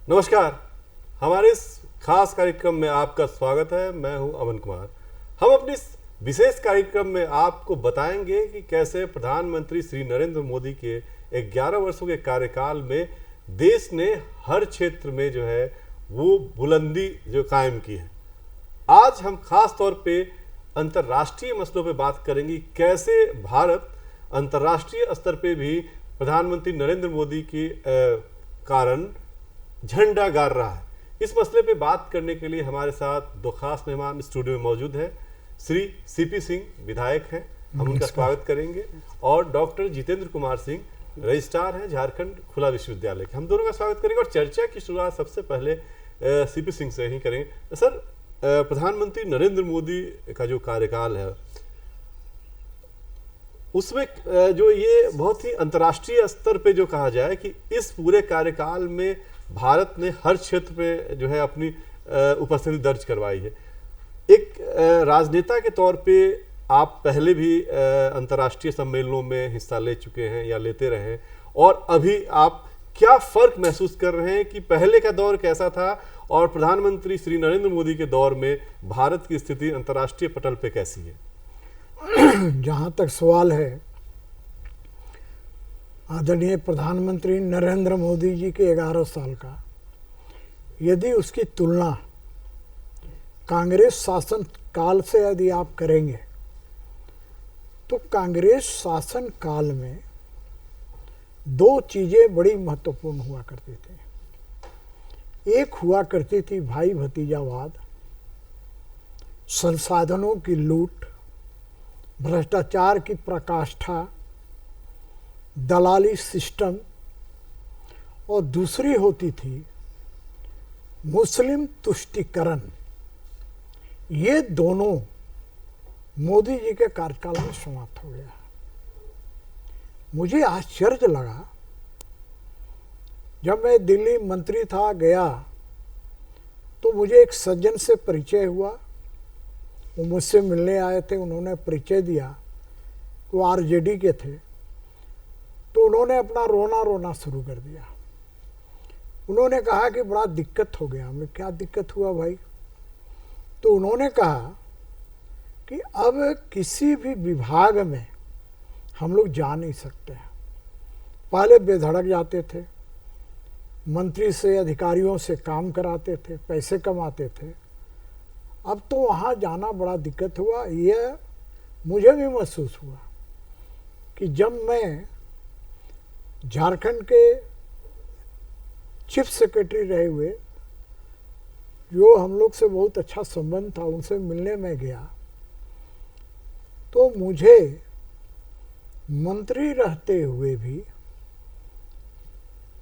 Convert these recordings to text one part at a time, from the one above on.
नमस्कार। हमारे इस खास कार्यक्रम में आपका स्वागत है। मैं हूं अमन कुमार। हम अपने इस विशेष कार्यक्रम में आपको बताएंगे कि कैसे प्रधानमंत्री श्री नरेंद्र मोदी के 11 वर्षों के कार्यकाल में देश ने हर क्षेत्र में जो है वो बुलंदी जो कायम की है। आज हम खास तौर पे अंतर्राष्ट्रीय मसलों पे बात करेंगे, कैसे भारत अंतर्राष्ट्रीय स्तर पे भी प्रधानमंत्री नरेंद्र मोदी के कारण झंडा गाड़ रहा है। इस मसले पे बात करने के लिए हमारे साथ दो खास मेहमान स्टूडियो में मौजूद हैं। श्री सीपी सिंह विधायक हैं, हम उनका स्वागत करेंगे, और डॉक्टर जितेंद्र कुमार सिंह रजिस्ट्रार हैं झारखंड खुला विश्वविद्यालय के। हम दोनों का स्वागत करेंगे और चर्चा की शुरुआत सबसे पहले सीपी सिंह से ही करेंगे। सर, प्रधानमंत्री नरेंद्र मोदी का जो कार्यकाल है उसमें जो ये बहुत ही अंतर्राष्ट्रीय स्तर पे जो कहा जाए कि इस पूरे कार्यकाल में भारत ने हर क्षेत्र पे जो है अपनी उपस्थिति दर्ज करवाई है। एक राजनेता के तौर पे आप पहले भी अंतर्राष्ट्रीय सम्मेलनों में हिस्सा ले चुके हैं या लेते रहे हैं, और अभी आप क्या फर्क महसूस कर रहे हैं कि पहले का दौर कैसा था और प्रधानमंत्री श्री नरेंद्र मोदी के दौर में भारत की स्थिति अंतर्राष्ट्रीय पटल पे कैसी है? जहाँ तक सवाल है आदरणीय प्रधानमंत्री नरेंद्र मोदी जी के 11 साल का, यदि उसकी तुलना कांग्रेस शासन काल से यदि आप करेंगे तो कांग्रेस शासन काल में दो चीज़ें बड़ी महत्वपूर्ण हुआ करती थी। एक हुआ करती थी भाई भतीजावाद, संसाधनों की लूट, भ्रष्टाचार की पराकाष्ठा, दलाली सिस्टम, और दूसरी होती थी मुस्लिम तुष्टीकरण। ये दोनों मोदी जी के कार्यकाल में समाप्त हो गया। मुझे आश्चर्य लगा जब मैं दिल्ली मंत्री था, गया तो मुझे एक सज्जन से परिचय हुआ। वो मुझसे मिलने आए थे, उन्होंने परिचय दिया, वो आरजेडी के थे। तो उन्होंने अपना रोना रोना शुरू कर दिया। उन्होंने कहा कि बड़ा दिक्कत हो गया। मैं, क्या दिक्कत हुआ भाई? तो उन्होंने कहा कि अब किसी भी विभाग में हम लोग जा नहीं सकते हैं। पहले बेधड़क जाते थे, मंत्री से अधिकारियों से काम कराते थे, पैसे कमाते थे। अब तो वहाँ जाना बड़ा दिक्कत हुआ। यह मुझे भी महसूस हुआ कि जब मैं झारखंड के चीफ सेक्रेटरी रहे हुए, जो हम लोग से बहुत अच्छा संबंध था, उनसे मिलने में गया तो मुझे मंत्री रहते हुए भी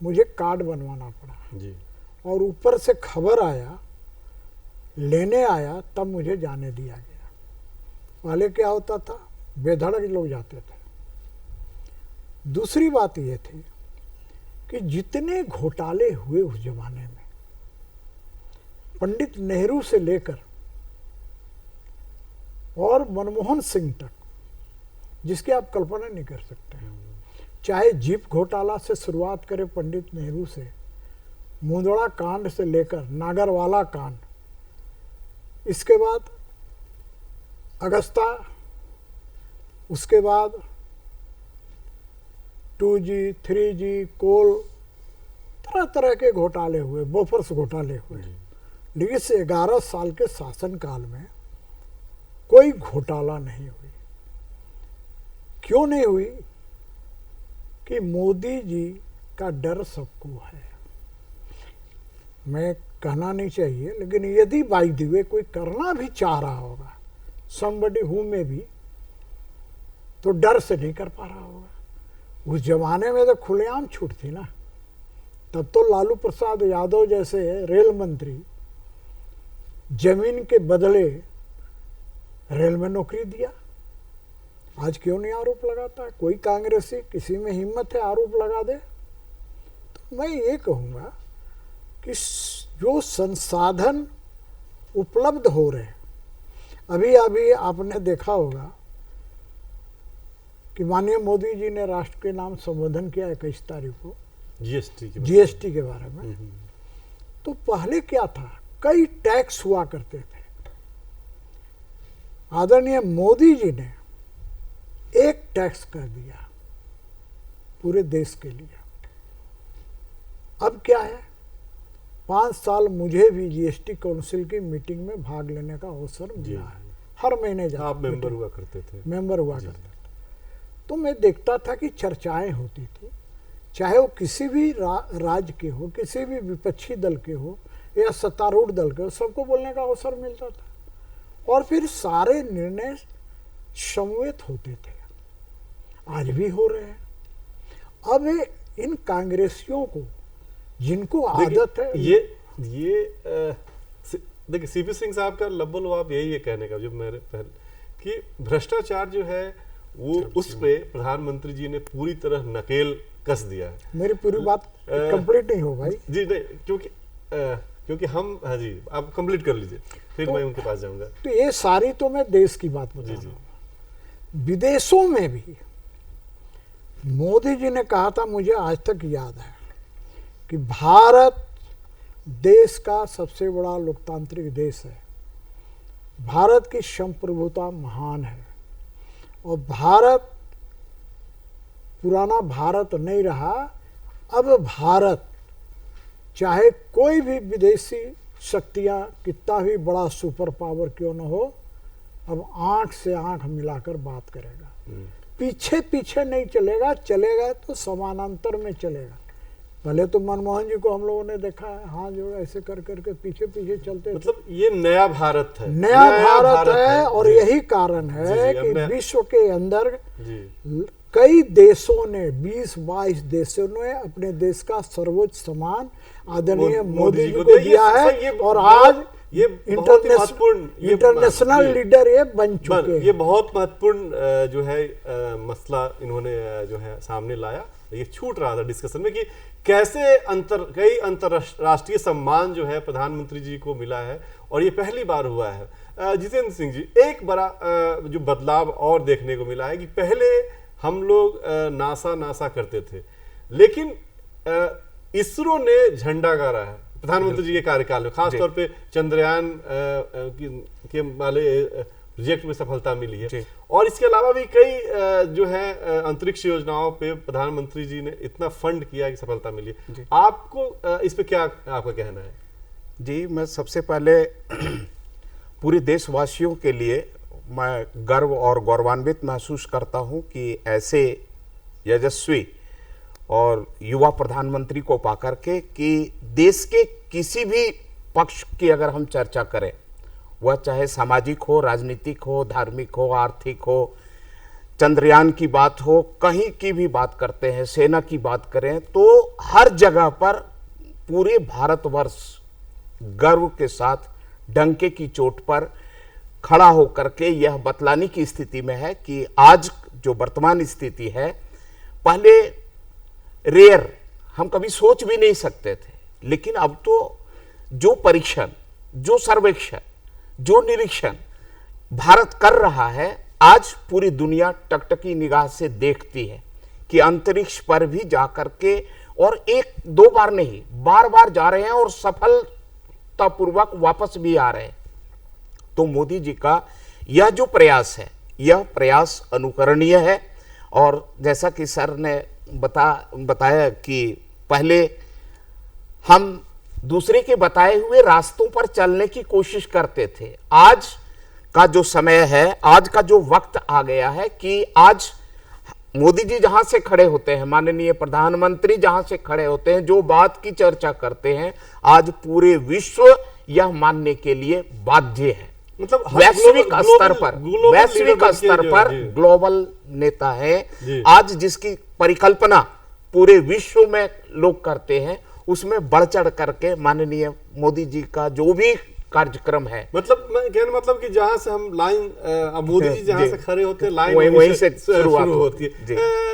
मुझे कार्ड बनवाना पड़ा जी। और ऊपर से खबर आया, लेने आया, तब मुझे जाने दिया गया। पहले क्या होता था, बेधड़क लोग जाते थे। दूसरी बात यह थी कि जितने घोटाले हुए उस जमाने में, पंडित नेहरू से लेकर और मनमोहन सिंह तक, जिसकी आप कल्पना नहीं कर सकते हैं। चाहे जीप घोटाला से शुरुआत करें पंडित नेहरू से, मुंदड़ा कांड से लेकर नागरवाला कांड, इसके बाद अगस्ता, उसके बाद 2G, 3G, कोल, तरह तरह के घोटाले हुए, बोफर्स घोटाले हुए। लेकिन इस 11 साल के शासनकाल में कोई घोटाला नहीं हुई। क्यों नहीं हुई? कि मोदी जी का डर सबको है। मैं कहना नहीं चाहिए, लेकिन यदि बाई द वे कोई करना भी चाह रहा होगा, somebody who may be, तो डर से नहीं कर पा रहा होगा। उस जमाने में तो खुलेआम छूट थी ना। तब तो लालू प्रसाद यादव जैसे रेल मंत्री जमीन के बदले रेल में नौकरी दिया। आज क्यों नहीं आरोप लगाता है कोई कांग्रेसी? किसी में हिम्मत है आरोप लगा दे? तो मैं ये कहूँगा कि जो संसाधन उपलब्ध हो रहे हैं, अभी अभी आपने देखा होगा कि माननीय मोदी जी ने राष्ट्र के नाम संबोधन किया 21 तारीख को जीएसटी जीएसटी के बारे में। तो पहले क्या था, कई टैक्स हुआ करते थे। आदरणीय मोदी जी ने एक टैक्स कर दिया पूरे देश के लिए। अब क्या है, 5 साल मुझे भी जीएसटी काउंसिल की मीटिंग में भाग लेने का अवसर मिला है। हर महीने जाता, आप मेंबर हुआ करते थे। मेंबर हुआ करता था। तो मैं देखता था कि चर्चाएं होती थी, चाहे वो किसी भी राज्य के हो, किसी भी विपक्षी दल के हो या सत्तारूढ़ दल के हो, सबको बोलने का अवसर मिलता था और फिर सारे निर्णय समवेत होते थे। आज भी हो रहे हैं। अब इन कांग्रेसियों को, जिनको आदत है, देखिए सीपी सिंह साहब का लब्बल यही है कहने का, जो मेरे पहले कि भ्रष्टाचार जो है वो उस पे प्रधानमंत्री जी ने पूरी तरह नकेल कस दिया है। मेरी पूरी बात कंप्लीट नहीं हो भाई जी, नहीं, क्योंकि हम, हाँ जी, आप कंप्लीट कर लीजिए, फिर मैं उनके पास जाऊंगा। तो ये सारी तो मैं देश की बात बता रहा हूँ। विदेशों में भी मोदी जी ने कहा था, मुझे आज तक याद है, कि भारत देश का सबसे बड़ा लोकतांत्रिक देश है, भारत की संप्रभुता महान है और भारत पुराना भारत नहीं रहा। अब भारत, चाहे कोई भी विदेशी शक्तियां कितना भी बड़ा सुपर पावर क्यों न हो, अब आंख से आंख मिलाकर बात करेगा। पीछे पीछे नहीं चलेगा, चलेगा तो समानांतर में चलेगा। पहले तो मनमोहन जी को हम लोगों ने देखा है, हाँ जो ऐसे कर करके पीछे पीछे चलते, मतलब ये नया भारत है, नया भारत है। और यही कारण है कि विश्व के अंदर कई देशों ने, 20-22 देशों ने अपने देश का सर्वोच्च सम्मान आदरणीय मोदी जी को दिया है और आज ये इंटरनेशनल लीडर ये बन चुके हैं। ये बहुत महत्वपूर्ण जो है मसला इन्होंने जो है सामने लाया। ये छूट रहा था डिस्कशन में कि कैसे कई अंतरराष्ट्रीय सम्मान जो है प्रधानमंत्री जी को मिला है और ये पहली बार हुआ है। जितेंद्र सिंह जी, एक बड़ा जो बदलाव और देखने को मिला है कि पहले हम लोग नासा करते थे, लेकिन इसरो ने झंडा गाड़ा है प्रधानमंत्री जी के कार्यकाल में, खासतौर पे चंद्रयान के वाले प्रोजेक्ट में सफलता मिली है। और इसके अलावा भी कई जो है अंतरिक्ष योजनाओं पे प्रधानमंत्री जी ने इतना फंड किया कि सफलता मिली है। आपको इस पे क्या आपका कहना है? जी, मैं सबसे पहले पूरे देशवासियों के लिए मैं गर्व और गौरवान्वित महसूस करता हूं कि ऐसे यशस्वी और युवा प्रधानमंत्री को पाकर के, कि देश के किसी भी पक्ष की अगर हम चर्चा करें, वह चाहे सामाजिक हो, राजनीतिक हो, धार्मिक हो, आर्थिक हो, चंद्रयान की बात हो, कहीं की भी बात करते हैं, सेना की बात करें, तो हर जगह पर पूरे भारतवर्ष गर्व के साथ डंके की चोट पर खड़ा होकर के यह बतलाने की स्थिति में है कि आज जो वर्तमान स्थिति है, पहले रेयर हम कभी सोच भी नहीं सकते थे, लेकिन अब तो जो परीक्षण, जो सर्वेक्षण, जो निरीक्षण भारत कर रहा है, आज पूरी दुनिया टकटकी निगाह से देखती है कि अंतरिक्ष पर भी जाकर के, और 1-2 बार नहीं, बार-बार जा रहे हैं और सफलतापूर्वक वापस भी आ रहे हैं। तो मोदी जी का यह जो प्रयास है, यह प्रयास अनुकरणीय है। और जैसा कि सर ने बताया कि पहले हम दूसरे के बताए हुए रास्तों पर चलने की कोशिश करते थे। आज का जो समय है, आज का जो वक्त आ गया है कि आज मोदी जी जहां से खड़े होते हैं, माननीय प्रधानमंत्री जहां से खड़े होते हैं, जो बात की चर्चा करते हैं, आज पूरे विश्व यह मानने के लिए बाध्य है। मतलब वैश्विक स्तर पर ग्लोबल नेता है आज, जिसकी परिकल्पना पूरे विश्व में लोग करते हैं, उसमें बढ़ चढ़ करके माननीय मोदी जी का जो भी कार्यक्रम है, मतलब मैं कहने मतलब कि जहां से हम लाइन, मोदी जी जहां से खड़े होते हैं, लाइन वहीं से शुरू होती है।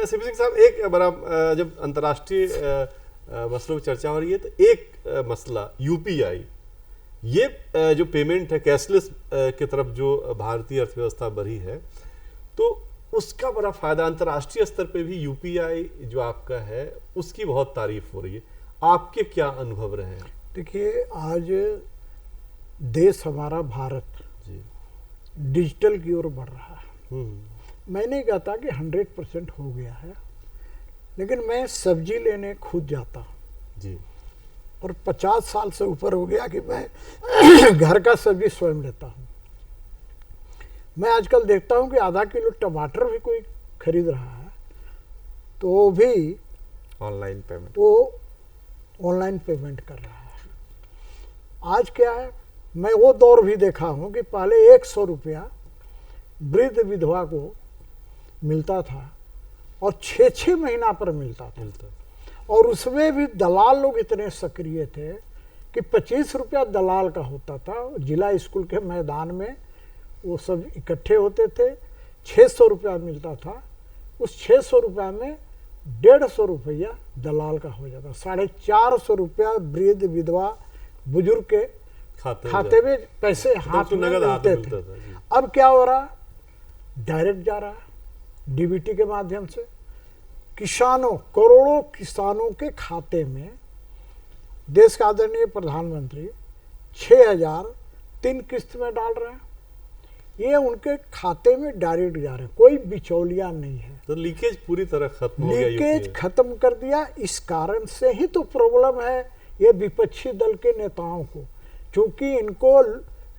सीपी सिंह साहब, एक बड़ा जब अंतर्राष्ट्रीय मसलों की चर्चा हो रही है, तो एक मसला यूपीआई, ये जो पेमेंट है कैशलेस की तरफ जो भारतीय अर्थव्यवस्था बढ़ी है, तो उसका बड़ा फायदा अंतर्राष्ट्रीय स्तर पे भी यूपीआई जो आपका है उसकी बहुत तारीफ हो रही है। आपके क्या अनुभव रहे हैं? देखिए, आज देश हमारा भारत जी। डिजिटल की ओर बढ़ रहा है। हम्म। मैं नहीं कहता कि 100% हो गया है, लेकिन मैं सब्जी लेने खुद जाता हूँ जी। और 50 साल से ऊपर हो गया कि मैं घर का सब्जी स्वयं लेता हूँ। मैं आजकल देखता हूँ कि आधा किलो टमाटर भी कोई खरीद रहा है तो वो भी ऑनलाइन पेमेंट। वो ऑनलाइन पेमेंट कर रहा है। आज क्या है, मैं वो दौर भी देखा हूँ कि पहले 100 रुपया वृद्ध विधवा को मिलता था और 6-6 महीना पर मिलता था, और उसमें भी दलाल लोग इतने सक्रिय थे कि 25 रुपया दलाल का होता था। जिला स्कूल के मैदान में वो सब इकट्ठे होते थे, 600 रुपया मिलता था। उस 600 रुपया में 150 रुपया दलाल का हो जाता, 450 रुपया वृद्ध विधवा बुजुर्ग के खाते में पैसे हाथ में मिलते थे। अब क्या हो रहा, डायरेक्ट जा रहा है डीबीटी के माध्यम से किसानों, करोड़ों किसानों के खाते में। देश का आदरणीय प्रधानमंत्री 6,000 3 किस्त में डाल रहे हैं, ये उनके खाते में डायरेक्ट जा रहे हैं, कोई बिचौलिया नहीं है। तो लीकेज पूरी तरह खत्म हो गया। लीकेज खत्म कर दिया। इस कारण से ही तो प्रॉब्लम है ये विपक्षी दल के नेताओं को, क्योंकि इनको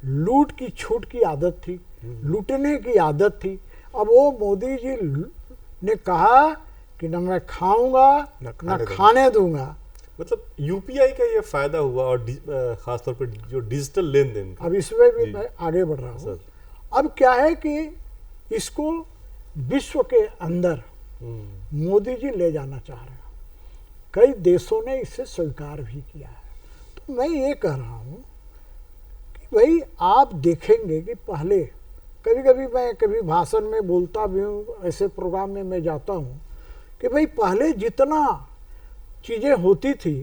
लूट की छूट की आदत थी, लूटने की आदत थी। अब वो मोदी जी ने कहा कि न मैं खाऊंगा न खाने दूंगा। मतलब यूपीआई का ये फायदा हुआ, और खासतौर पर जो डिजिटल लेन देन। अब इसमें भी मैं आगे बढ़ रहा हूँ। अब क्या है कि इसको विश्व के अंदर मोदी जी ले जाना चाह रहे हैं, कई देशों ने इसे स्वीकार भी किया है। तो मैं ये कह रहा हूँ कि भाई आप देखेंगे कि पहले कभी कभी मैं कभी भाषण में बोलता भी हूँ, ऐसे प्रोग्राम में मैं जाता हूँ कि भाई पहले जितना चीज़ें होती थी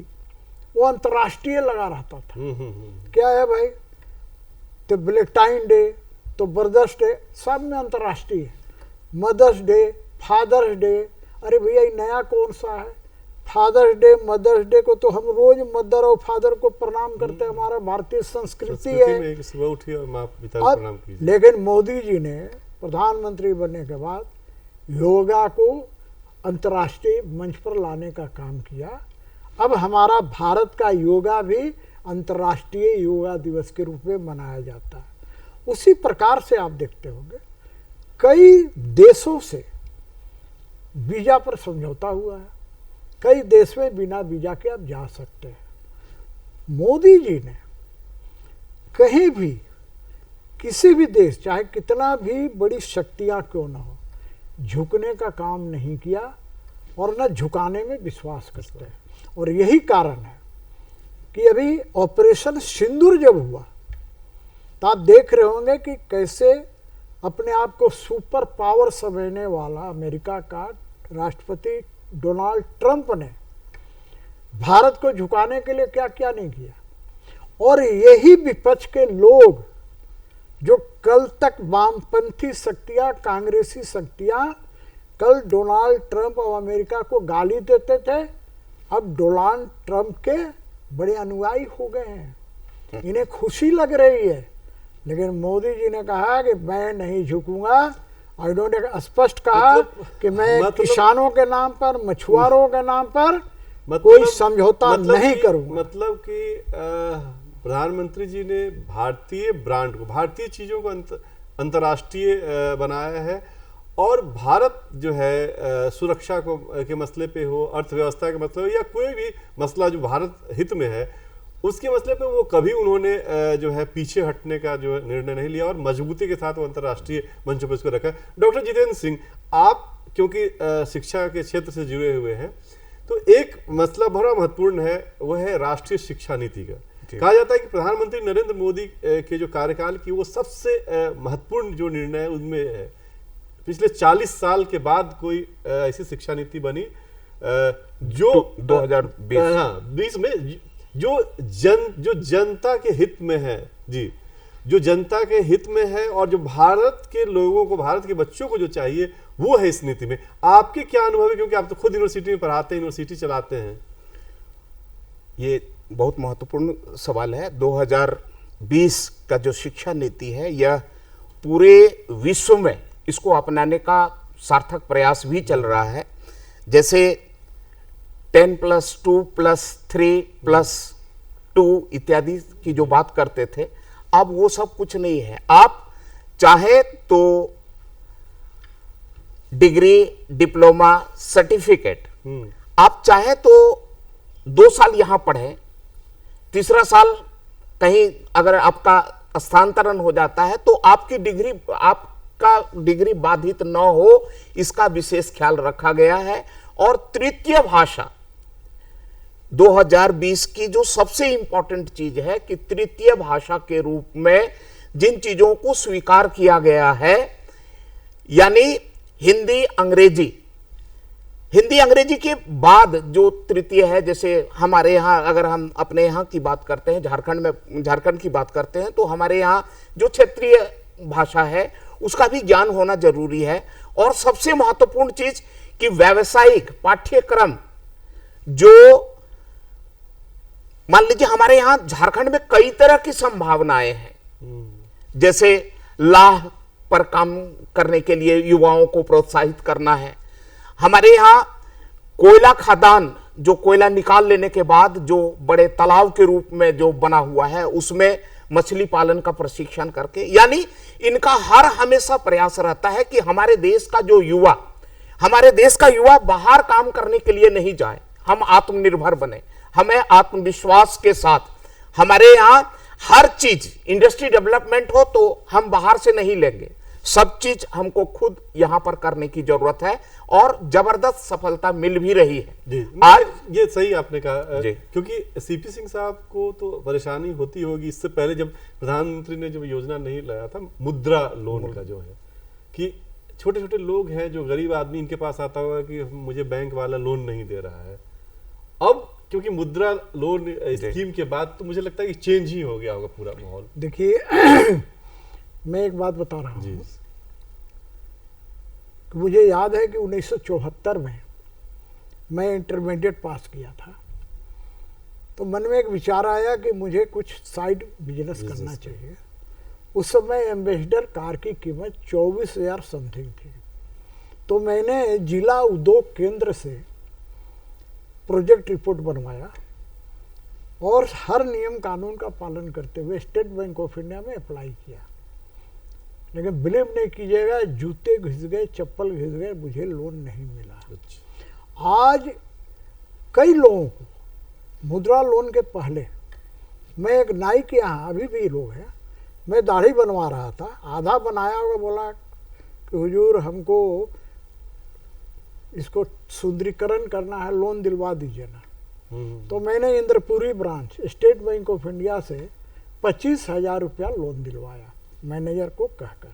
वो अंतर्राष्ट्रीय लगा रहता था। क्या है भाई, तो वैलेंटाइन डे, तो ब्रदर्स डे, सब में अंतर्राष्ट्रीय। मदर्स डे, फादर्स डे, अरे भैया ये नया कौन सा है? फादर्स डे, मदर्स डे को तो हम रोज मदर और फादर को प्रणाम करते हैं, हमारा भारतीय संस्कृति है। सुबह उठिए और माँ पिता को प्रणाम कीजिए। लेकिन मोदी जी ने प्रधानमंत्री बनने के बाद योगा को अंतर्राष्ट्रीय मंच पर लाने का काम किया। अब हमारा भारत का योगा भी अंतर्राष्ट्रीय योगा दिवस के रूप में मनाया जाता है। उसी प्रकार से आप देखते होंगे कई देशों से वीजा पर समझौता हुआ है, कई देश में बिना वीजा के आप जा सकते हैं। मोदी जी ने कहीं भी किसी भी देश, चाहे कितना भी बड़ी शक्तियां क्यों ना हो, झुकने का काम नहीं किया और न झुकाने में विश्वास करते हैं। और यही कारण है कि अभी ऑपरेशन सिंदूर जब हुआ तो आप देख रहे होंगे कि कैसे अपने आप को सुपर पावर समझने वाला अमेरिका का राष्ट्रपति डोनाल्ड ट्रंप ने भारत को झुकाने के लिए क्या क्या नहीं किया। और यही विपक्ष के लोग जो कल तक वामपंथी शक्तियां, कांग्रेसी शक्तियां कल डोनाल्ड ट्रंप और अमेरिका को गाली देते थे, अब डोनाल्ड ट्रंप के बड़े अनुयायी हो गए हैं। इन्हें खुशी लग रही है, लेकिन मोदी जी ने कहा कि मैं नहीं झुकूंगा। और इन्होंने स्पष्ट कहा कि मैं किसानों के नाम पर, मछुआरों के नाम पर कोई समझौता नहीं करूंगा। मतलब कि प्रधानमंत्री जी ने भारतीय ब्रांड को, भारतीय चीजों को अंतर्राष्ट्रीय बनाया है। और भारत जो है सुरक्षा को के मसले पे हो, अर्थव्यवस्था के मसले हो, या कोई भी मसला जो भारत हित में है, उसके मसले पे वो कभी उन्होंने जो है पीछे हटने का जो निर्णय नहीं लिया और मजबूती के साथ वो अंतर्राष्ट्रीय मंचों पर इसको रखा। डॉक्टर जितेंद्र सिंह, आप क्योंकि शिक्षा के क्षेत्र से जुड़े हुए हैं, तो एक मसला बड़ा महत्वपूर्ण है, वह है राष्ट्रीय शिक्षा नीति का। कहा जाता है कि प्रधानमंत्री नरेंद्र मोदी के जो कार्यकाल की वो सबसे महत्वपूर्ण जो निर्णय है उनमें है। पिछले 40 साल के बाद कोई ऐसी शिक्षा नीति बनी जो 2020 में जो जनता के हित में है, जी, जो जनता के हित में है और जो भारत के लोगों को, भारत के बच्चों को जो चाहिए वो है इस नीति में। आपके क्या अनुभव है, क्योंकि आप तो खुद यूनिवर्सिटी में पढ़ाते हैं, यूनिवर्सिटी चलाते हैं? ये बहुत महत्वपूर्ण सवाल है। 2020 का जो शिक्षा नीति है, यह पूरे विश्व में इसको अपनाने का सार्थक प्रयास भी चल रहा है। जैसे 10+2+3+2 इत्यादि की जो बात करते थे, अब वो सब कुछ नहीं है। आप चाहे तो डिग्री, डिप्लोमा, सर्टिफिकेट, आप चाहे तो 2 साल यहां पढ़ें, तीसरा साल कहीं अगर आपका स्थानांतरण हो जाता है तो आपका डिग्री बाधित न हो, इसका विशेष ख्याल रखा गया है। और तृतीय भाषा 2020 की जो सबसे इंपॉर्टेंट चीज है कि तृतीय भाषा के रूप में जिन चीजों को स्वीकार किया गया है, यानी हिंदी अंग्रेजी के बाद जो तृतीय है, जैसे हमारे यहाँ अगर हम अपने यहाँ की बात करते हैं, झारखंड की बात करते हैं, तो हमारे यहाँ जो क्षेत्रीय भाषा है उसका भी ज्ञान होना जरूरी है। और सबसे महत्वपूर्ण चीज कि व्यावसायिक पाठ्यक्रम, जो मान लीजिए हमारे यहाँ झारखंड में कई तरह की संभावनाएं हैं, जैसे लाह पर काम करने के लिए युवाओं को प्रोत्साहित करना है। हमारे यहाँ कोयला खदान, जो कोयला निकाल लेने के बाद जो बड़े तालाब के रूप में जो बना हुआ है, उसमें मछली पालन का प्रशिक्षण करके, यानी इनका हर हमेशा प्रयास रहता है कि हमारे देश का युवा बाहर काम करने के लिए नहीं जाए, हम आत्मनिर्भर बने। हमें आत्मविश्वास के साथ हमारे यहाँ हर चीज, इंडस्ट्री डेवलपमेंट हो तो हम बाहर से नहीं लेंगे, सब चीज हमको खुद यहां पर करने की जरूरत है और जबरदस्त सफलता मिल भी रही है। जी, आज ये सही आपने कहा, क्योंकि सीपी सिंह साहब को तो परेशानी होती होगी। इससे पहले जब प्रधानमंत्री ने जब योजना नहीं लाया था मुद्रा लोन का, जो है कि छोटे छोटे लोग हैं जो गरीब आदमी, इनके पास आता होगा कि मुझे बैंक वाला लोन नहीं दे रहा है। अब क्योंकि मुद्रा लोन स्कीम के बाद तो मुझे लगता है कि चेंज ही हो गया होगा पूरा माहौल। देखिए मैं एक बात बता रहा हूँ, मुझे याद है कि 1974 में मैं इंटरमीडिएट पास किया था, तो मन में एक विचार आया कि मुझे कुछ साइड बिजनेस करना चाहिए। उस समय एम्बेसडर कार की कीमत 24,000 समथिंग थी। तो मैंने जिला उद्योग केंद्र से प्रोजेक्ट रिपोर्ट बनवाया और हर नियम कानून का पालन करते हुए स्टेट बैंक ऑफ इंडिया में अप्लाई किया। लेकिन बिलीव नहीं कीजिएगा, जूते घिस गए, चप्पल घिस गए, मुझे लोन नहीं मिला। आज कई लोगों को मुद्रा लोन के पहले, मैं एक नाई के यहाँ, अभी भी लोग हैं, मैं दाढ़ी बनवा रहा था, आधा बनाया होगा, बोला कि हुजूर हमको इसको सुंदरीकरण करना है, लोन दिलवा दीजिए ना। तो मैंने Indrapuri branch state bank of India से 25,000 रुपया लोन दिलवाया मैनेजर को कहकर।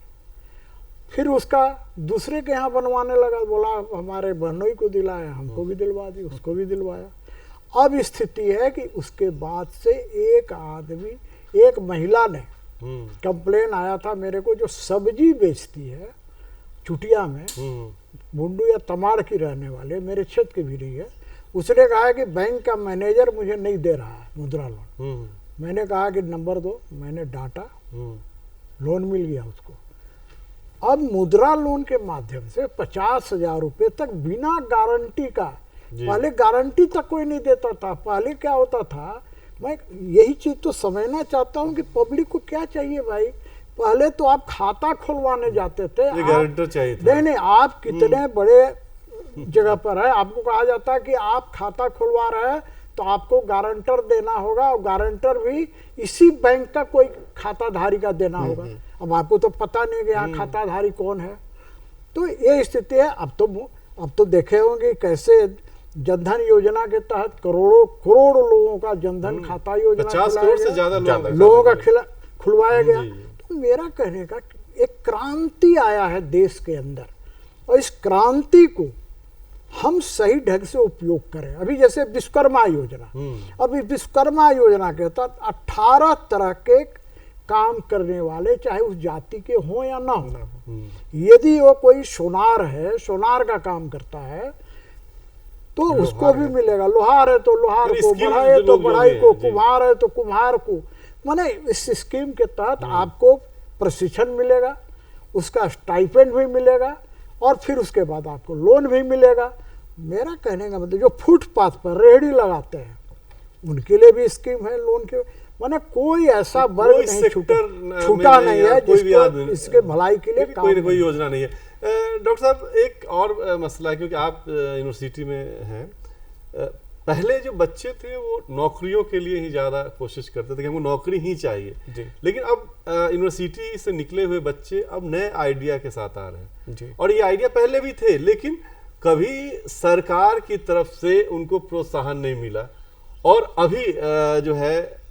फिर उसका दूसरे के यहाँ बनवाने लगा, बोला हमारे बहनोई को दिलाया, हमको भी दिलवा दी, उसको भी दिलवाया। अब स्थिति है कि उसके बाद से एक महिला ने कंप्लेन आया था मेरे को, जो सब्जी बेचती है चुटिया में, बुंडू या तमाड़ की रहने वाले, मेरे क्षेत्र की भी रही है। उसने कहा कि बैंक का मैनेजर मुझे नहीं दे रहा है मुद्रा लोन। मैंने कहा कि नंबर दो, मैंने डांटा, लोन मिल गया उसको। अब मुद्रा लोन के माध्यम से 50,000 रुपये तक बिना गारंटी का, पहले गारंटी तक कोई नहीं देता था। पहले क्या होता था, मैं यही चीज तो समझना चाहता हूँ कि पब्लिक को क्या चाहिए भाई। पहले तो आप खाता खुलवाने जाते थे, गारंटर चाहिए था। नहीं, आप कितने बड़े जगह पर है, आपको कहा जाता है कि आप खाता खुलवा रहे हैं तो आपको गारंटर देना होगा, और गारंटर भी इसी बैंक का कोई खाताधारी का देना होगा। अब आपको तो पता नहीं कि यहाँ खाताधारी कौन है। तो ये स्थिति है। अब तो देखे होंगे कैसे जनधन योजना के तहत करोड़ लोगों का जनधन खाता योजना 50 करोड़ से ज्यादा लोगों का खुलवाया गया। तो मेरा कहने का एक क्रांति आया है देश के अंदर, और इस क्रांति को हम सही ढंग से उपयोग करें। अभी जैसे विश्वकर्मा योजना, अभी विश्वकर्मा योजना के तहत 18 तरह के काम करने वाले, चाहे उस जाति के हों या ना हो, यदि वो कोई सोनार है, सोनार का काम करता है, तो उसको भी मिलेगा। लोहार है तो लोहार फिर को, स्किल बढ़ाई है जो तो लोग जो बढ़ाई भी को, हैं, जी। कुम्हार है तो कुम्हार को। माने इस स्कीम के तहत आपको प्रशिक्षण मिलेगा, उसका स्टाइपेंड भी मिलेगा और फिर उसके बाद आपको लोन भी मिलेगा। मेरा कहने का मतलब जो फुटपाथ पर रेहड़ी लगाते हैं उनके लिए भी स्कीम है लोन के। माने कोई ऐसा वर्ग कोई नहीं सेक्टर छूटा नहीं है कोई भी जिसको आदमी इसके भलाई के लिए कोई काम ना कोई नहीं। योजना नहीं है। डॉक्टर साहब एक और मसला है, क्योंकि आप यूनिवर्सिटी में हैं। पहले जो बच्चे थे वो नौकरियों के लिए ही ज़्यादा कोशिश करते थे कि हमको नौकरी ही चाहिए जी। लेकिन अब यूनिवर्सिटी से निकले हुए बच्चे अब नए आइडिया के साथ आ रहे हैं जी। और ये आइडिया पहले भी थे लेकिन कभी सरकार की तरफ से उनको प्रोत्साहन नहीं मिला और अभी जो है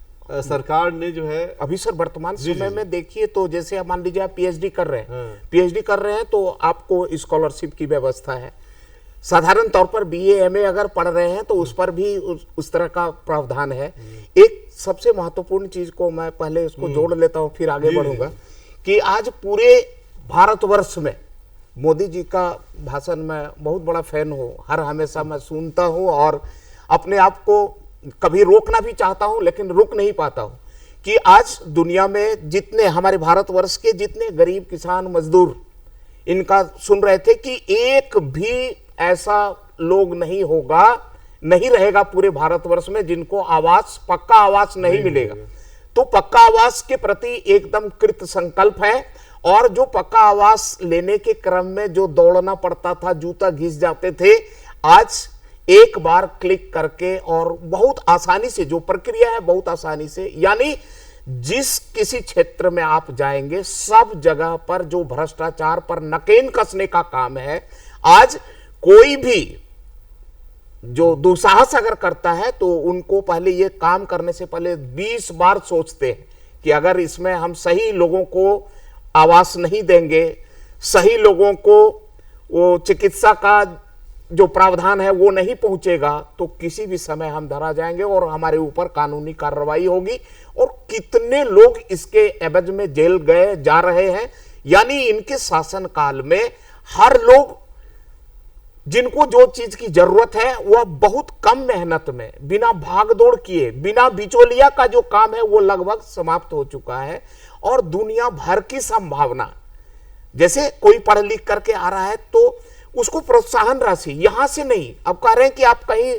सरकार ने जो है अभी सर वर्तमान जी, समय जी। में देखिए तो जैसे आप मान लीजिए आप पीएचडी कर रहे हैं, हाँ। पीएचडी कर रहे हैं तो आपको स्कॉलरशिप की व्यवस्था है। साधारण तौर पर बीए एमए अगर पढ़ रहे हैं तो उस पर भी उस तरह का प्रावधान है। एक सबसे महत्वपूर्ण चीज को मैं पहले उसको जोड़ लेता हूं फिर आगे जी, बढ़ूंगा कि आज पूरे भारतवर्ष में मोदी जी का भाषण में बहुत बड़ा फैन हूं, हर हमेशा मैं सुनता हूं और अपने आप को कभी रोकना भी चाहता हूं लेकिन रुक नहीं पाता हूं कि आज दुनिया में जितने हमारे भारतवर्ष के जितने गरीब किसान मजदूर इनका सुन रहे थे कि एक भी ऐसा लोग नहीं होगा, नहीं रहेगा पूरे भारतवर्ष में जिनको आवास, पक्का आवास नहीं मिलेगा। तो पक्का आवास के प्रति एकदम कृत संकल्प है और जो पक्का आवास लेने के क्रम में जो दौड़ना पड़ता था, जूता घिस जाते थे, आज एक बार क्लिक करके और बहुत आसानी से जो प्रक्रिया है बहुत आसानी से, यानी जिस किसी क्षेत्र में आप जाएंगे सब जगह पर जो भ्रष्टाचार पर नकेन कसने का काम है, आज कोई भी जो दुस्साहस अगर करता है तो उनको पहले ये काम करने से पहले 20 बार सोचते हैं कि अगर इसमें हम सही लोगों को आवास नहीं देंगे, सही लोगों को वो चिकित्सा का जो प्रावधान है वो नहीं पहुंचेगा तो किसी भी समय हम धरा जाएंगे और हमारे ऊपर कानूनी कार्रवाई होगी। और कितने लोग इसके एवज में जेल गए जा रहे हैं, यानी इनके शासनकाल में हर लोग जिनको जो चीज की जरूरत है वह बहुत कम मेहनत में बिना भागदौड़ किए, बिना बिचौलिया का जो काम है वो लगभग समाप्त हो चुका है। और दुनिया भर की संभावना, जैसे कोई पढ़ लिख करके आ रहा है तो उसको प्रोत्साहन राशि यहां से नहीं, अब कह रहे हैं कि आप कहीं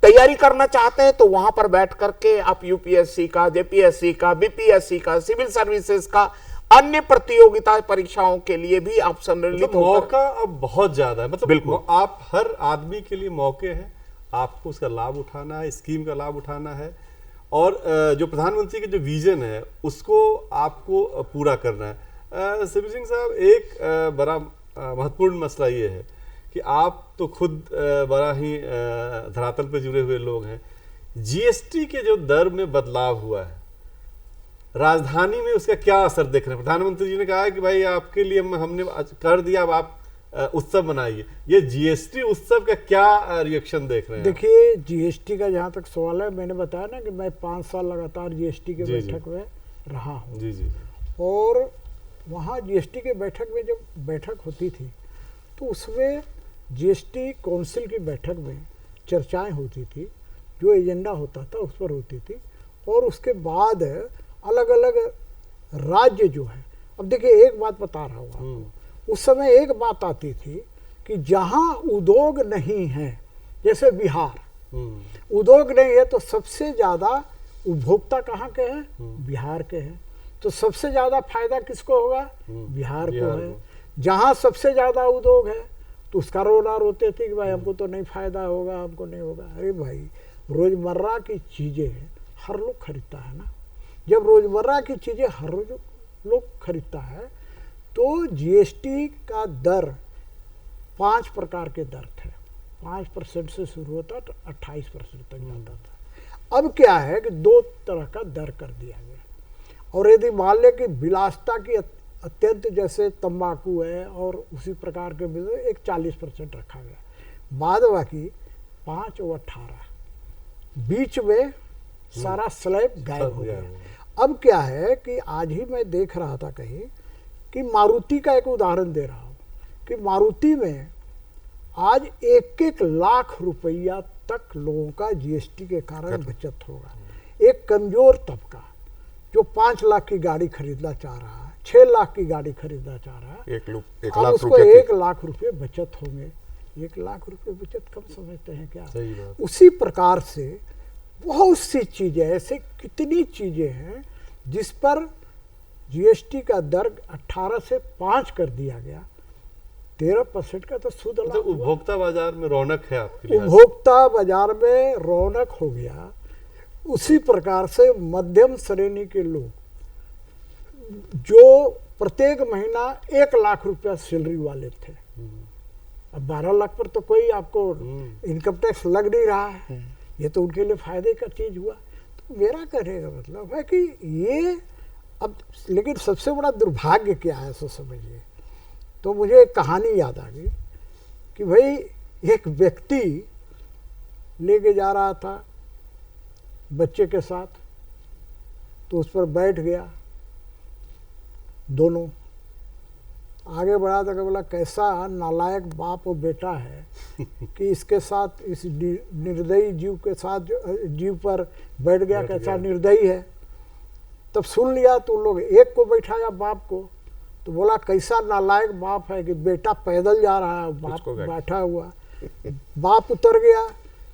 तैयारी करना चाहते हैं तो वहां पर बैठ करके आप यूपीएससी का, जेपीएससी का, बीपीएससी का, सिविल सर्विसेज का, अन्य प्रतियोगिता परीक्षाओं के लिए भी आप सम्मिलित मतलब मौका अब बहुत ज्यादा है। मतलब बिल्कुल। आप हर आदमी के लिए मौके हैं, आपको उसका लाभ उठाना है, स्कीम का लाभ उठाना है और जो प्रधानमंत्री के जो विजन है उसको आपको पूरा करना है। शिव सिंह साहब, एक बड़ा महत्वपूर्ण मसला ये है कि आप तो खुद बड़ा ही धरातल पे जुड़े हुए लोग हैं। जीएसटी के जो दर में बदलाव हुआ है, राजधानी में उसका क्या असर देख रहे हैं? प्रधानमंत्री जी ने कहा है कि भाई आपके लिए हमने कर दिया, अब आप उत्सव मनाइए। ये जीएसटी उत्सव का क्या रिएक्शन देख रहे हैं? देखिए, जीएसटी का जहाँ तक सवाल है, मैंने बताया ना कि मैं 5 साल लगातार जीएसटी के बैठक में रहा हूँ। जी जी। और वहाँ जीएसटी के बैठक में जब बैठक होती थी तो उसमें जीएसटी काउंसिल की बैठक में चर्चाएं होती थी, जो एजेंडा होता था उस पर होती थी। और उसके बाद अलग अलग राज्य जो है, अब देखिए एक बात बता रहा हूँ आपको, उस समय एक बात आती थी कि जहाँ उद्योग नहीं है, जैसे बिहार, उद्योग नहीं है तो सबसे ज़्यादा उपभोक्ता कहाँ के हैं? बिहार के हैं। तो सबसे ज़्यादा फायदा किसको होगा? बिहार को है। जहाँ सबसे ज़्यादा उद्योग है तो उसका रोना रोते थे कि भाई हमको तो नहीं फायदा होगा, हमको नहीं होगा। अरे भाई, रोज़मर्रा की चीज़ें हर लोग खरीदता है ना। जब रोज़मर्रा की चीज़ें हर लोग खरीदता है तो जीएसटी का दर 5 प्रकार के दर थे। 5% से शुरू होता तो 28% तक जाता था। अब क्या है कि 2 तरह का दर कर दिया गया। और यदि मान लें कि विलासिता की अत्यंत, जैसे तंबाकू है और उसी प्रकार के बिल, एक 40% रखा गया। बाद बाकी 5 और 18 बीच में सारा स्लैब गायब हो गया। अब क्या है कि आज ही मैं देख रहा था कहीं कि मारुति का एक उदाहरण दे रहा हूँ कि मारुति में आज 1-1 लाख रुपया तक लोगों का जीएसटी के कारण बचत होगा। एक कमजोर तबका जो 5 लाख की गाड़ी खरीदना चाह रहा है, 6 लाख की गाड़ी खरीदना चाह रहा है, 1 अब लाख उसको रुपए 1 लाख रुपए बचत होंगे। 1 लाख रुपए बचत कम समझते हैं क्या? सही बात। उसी प्रकार से बहुत सी चीजें, ऐसे कितनी चीजें हैं जिस पर जीएसटी का दर 18 से 5 कर दिया गया। 13% का तो सूद मतलब लाभ हुआ। उपभोक्ता बाजार में रौनक है आपके लिए। उपभोक्ता बाजार में रौनक हो गया। उसी प्रकार से मध्यम श्रेणी के लोग जो प्रत्येक महीना 1 लाख रुपया सैलरी वाले थे, अब 12 लाख पर तो कोई आपको इनकम टैक्स लग नहीं रहा है। ये तो उनके लिए फायदे का चीज हुआ। तो मेरा कहने का मतलब है कि ये अब, लेकिन सबसे बड़ा दुर्भाग्य क्या है सो समझिए। तो मुझे एक कहानी याद आ गई कि भाई एक व्यक्ति लेके जा रहा था बच्चे के साथ, तो उस पर बैठ गया, दोनों आगे बढ़ा तो बोला कैसा नालायक बाप और बेटा है कि इसके साथ, इस निर्दयी जीव के साथ जीव पर बैठ गया, कैसा निर्दयी है। तब सुन लिया तो उन लोग एक को बैठाया बाप को, तो बोला कैसा नालायक बाप है कि बेटा पैदल जा रहा है, बाप बैठा हुआ। बाप उतर गया,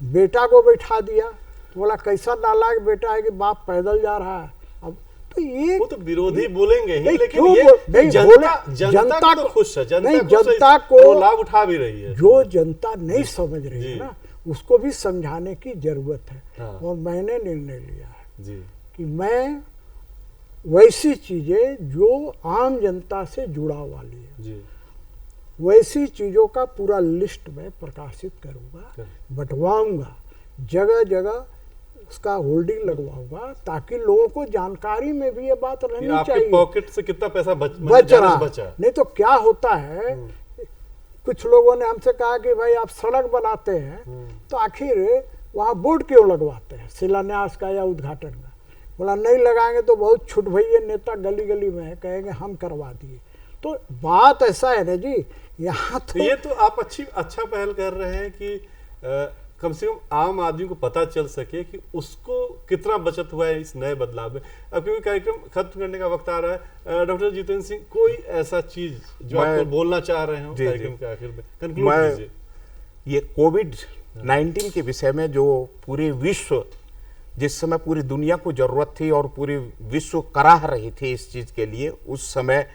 बेटा को बैठा दिया, तो बोला कैसा नालायक बेटा है कि बाप पैदल जा रहा है। अब तो ये वो तो विरोधी बोलेंगे ही, लेकिन क्यों ये नहीं जनता को खुश है, जनता को लाभ उठा भी रही है। जो जनता नहीं समझ रही है ना, उसको भी समझाने की जरूरत है। हाँ। और मैंने निर्णय लिया है जी कि मैं वैसी चीजें जो आम जनता से जुड़ाव वाली है, जी वैसी चीजों का पूरा लिस्ट में प्रकाशित करूंगा, बंटवाऊंगा, जगह जगह उसका होल्डिंग लगवाऊंगा, ताकि लोगों को जानकारी में भी ये बात रहनी आपके चाहिए पॉकेट से कितना पैसा बच रहा। बचा। नहीं तो क्या होता है, कुछ लोगों ने हमसे कहा कि भाई आप सड़क बनाते हैं तो आखिर वहाँ बोर्ड क्यों लगवाते हैं शिलान्यास का या उद्घाटन का? बोला नहीं लगाएंगे तो बहुत छुट भैया नेता गली गली में है, कहेंगे हम करवा दिए। तो बात ऐसा है ना जी, यहाँ तो ये तो आप अच्छा पहल कर रहे हैं कि कम से कम आम आदमी को पता चल सके कि उसको कितना बचत हुआ है इस नए बदलाव में। अब क्योंकि कार्यक्रम खत्म करने का वक्त आ रहा है, डॉक्टर जितेंद्र सिंह, कोई ऐसा चीज जो आप बोलना चाह रहे हो कार्यक्रम के आखिर में, कंक्लूड कीजिए। ये कोविड-19 के विषय में जो पूरे विश्व, जिस समय पूरी दुनिया को जरूरत थी और पूरी विश्व कराह रही थी इस चीज के लिए, उस समय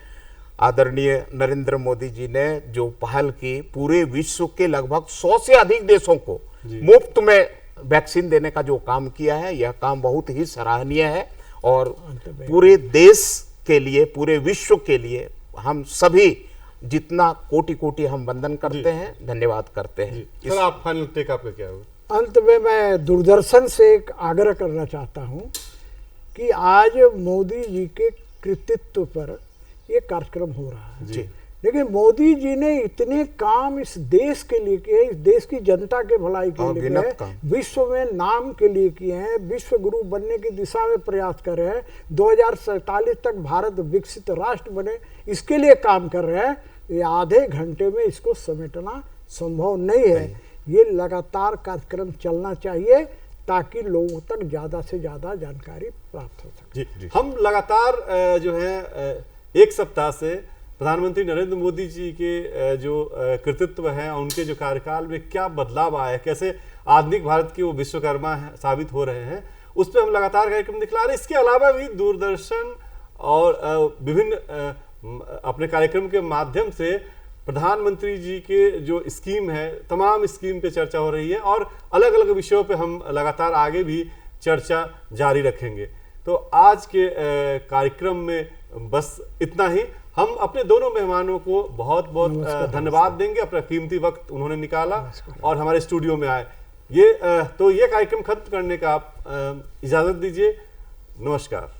आदरणीय नरेंद्र मोदी जी ने जो पहल की, पूरे विश्व के लगभग 100 से अधिक देशों को मुफ्त में वैक्सीन देने का जो काम किया है, यह काम बहुत ही सराहनीय है। और पूरे देश के लिए, पूरे विश्व के लिए हम सभी जितना कोटि कोटि हम वंदन करते हैं, धन्यवाद करते हैं। सर आप फाइनल टेक आपका क्या होगा? अंत में मैं दूरदर्शन से एक आग्रह करना चाहता हूं कि आज मोदी जी के कृतित्व पर ये कार्यक्रम हो रहा है, लेकिन मोदी जी ने इतने काम इस देश के लिए किए, इस देश की जनता के भलाई के लिए किए, विश्व में नाम के लिए किए हैं, विश्व गुरु बनने की दिशा में प्रयास कर रहे हैं, 2047 तक भारत विकसित राष्ट्र बने, इसके लिए काम कर रहे हैं। ये आधे घंटे में इसको समेटना संभव नहीं है। ये लगातार कार्यक्रम चलना चाहिए ताकि लोगों तक ज्यादा से ज्यादा जानकारी प्राप्त हो सके। जी, हम लगातार जो है एक सप्ताह से प्रधानमंत्री नरेंद्र मोदी जी के जो कृतित्व है, उनके जो कार्यकाल में क्या बदलाव आया है, कैसे आधुनिक भारत के वो विश्वकर्मा साबित हो रहे हैं, उस पर हम लगातार कार्यक्रम दिखला रहे हैं। इसके अलावा भी दूरदर्शन और विभिन्न अपने कार्यक्रम के माध्यम से प्रधानमंत्री जी के जो स्कीम है, तमाम स्कीम पे चर्चा हो रही है और अलग अलग विषयों पे हम लगातार आगे भी चर्चा जारी रखेंगे। तो आज के कार्यक्रम में बस इतना ही। हम अपने दोनों मेहमानों को बहुत बहुत धन्यवाद देंगे, अपना कीमती वक्त उन्होंने निकाला और हमारे स्टूडियो में आए। ये कार्यक्रम खत्म करने का आप इजाजत दीजिए। नमस्कार।